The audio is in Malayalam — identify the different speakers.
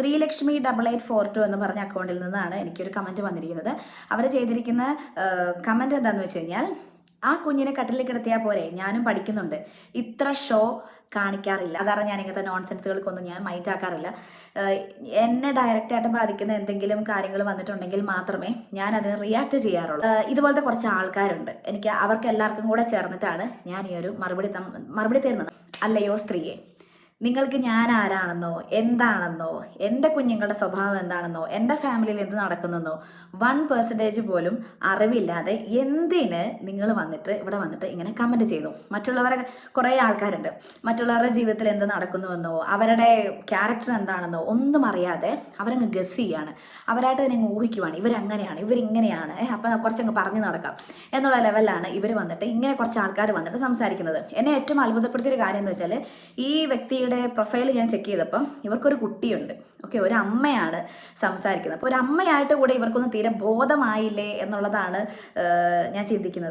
Speaker 1: ശ്രീലക്ഷ്മി 8842 എന്ന് പറഞ്ഞ അക്കൗണ്ടിൽ നിന്നാണ് എനിക്കൊരു കമൻറ്റ് വന്നിരിക്കുന്നത്. അവർ ചെയ്തിരിക്കുന്ന കമൻറ്റ് എന്താണെന്ന് വെച്ച് കഴിഞ്ഞാൽ, ആ കുഞ്ഞിനെ കട്ടിലിൽ കിടത്തിയാൽ പോരെ, ഞാനും പഠിക്കുന്നുണ്ട്, ഇത്ര ഷോ കാണിക്കാറില്ല. അതാണ് ഞാൻ ഇങ്ങനത്തെ നോൺസെൻസുകൾക്കൊന്നും ഞാൻ മൈൻഡ് ആക്കാറില്ല. എന്നെ ഡയറക്റ്റായിട്ട് ബാധിക്കുന്ന എന്തെങ്കിലും കാര്യങ്ങൾ വന്നിട്ടുണ്ടെങ്കിൽ മാത്രമേ ഞാൻ അതിന് റിയാക്ട് ചെയ്യാറുള്ളൂ. ഇതുപോലത്തെ കുറച്ച് ആൾക്കാരുണ്ട്. എനിക്ക് അവർക്ക് എല്ലാവർക്കും കൂടെ ചേർന്നിട്ടാണ് ഞാൻ ഈ ഒരു മറുപടി തരുന്നത്. അല്ലയോ സ്ത്രീയെ, നിങ്ങൾക്ക് ഞാൻ ആരാണെന്നോ എന്താണെന്നോ എൻ്റെ കുഞ്ഞുങ്ങളുടെ സ്വഭാവം എന്താണെന്നോ എൻ്റെ ഫാമിലിയിൽ എന്ത് നടക്കുന്നെന്നോ 1% പോലും അറിവില്ലാതെ എന്തിന് നിങ്ങൾ ഇവിടെ വന്നിട്ട് ഇങ്ങനെ കമൻറ്റ് ചെയ്തു? മറ്റുള്ളവരെ കുറേ ആൾക്കാരുണ്ട്, മറ്റുള്ളവരുടെ ജീവിതത്തിൽ എന്ത് നടക്കുന്നുവെന്നോ അവരുടെ ക്യാരക്ടർ എന്താണെന്നോ ഒന്നും അറിയാതെ അവരങ്ങ് ഗസ് ചെയ്യാണ്, അവരായിട്ട് തന്നെ ഊഹിക്കുവാണ്, ഇവരങ്ങനെയാണ് ഇവരിങ്ങനെയാണ്, അപ്പം കുറച്ചങ്ങ് പറഞ്ഞു നടക്കാം എന്നുള്ള ലെവലിലാണ് ഇവർ വന്നിട്ട് ഇങ്ങനെ കുറച്ച് ആൾക്കാർ വന്നിട്ട് സംസാരിക്കുന്നത്. എന്നെ ഏറ്റവും അത്ഭുതപ്പെടുത്തിയൊരു കാര്യം എന്ന് വെച്ചാൽ, ഈ വ്യക്തിയുടെ പ്രൊഫൈൽ ഞാൻ ചെക്ക് ചെയ്തപ്പം ഇവർക്കൊരു കുട്ടിയുണ്ട്. ഓക്കെ, ഒരു അമ്മയാണ് സംസാരിക്കുന്നത്. അപ്പോൾ ഒരു അമ്മയായിട്ട് കൂടെ ഇവർക്കൊന്നും തീരെ ബോധമായില്ലേ എന്നുള്ളതാണ് ഞാൻ ചിന്തിക്കുന്നത്.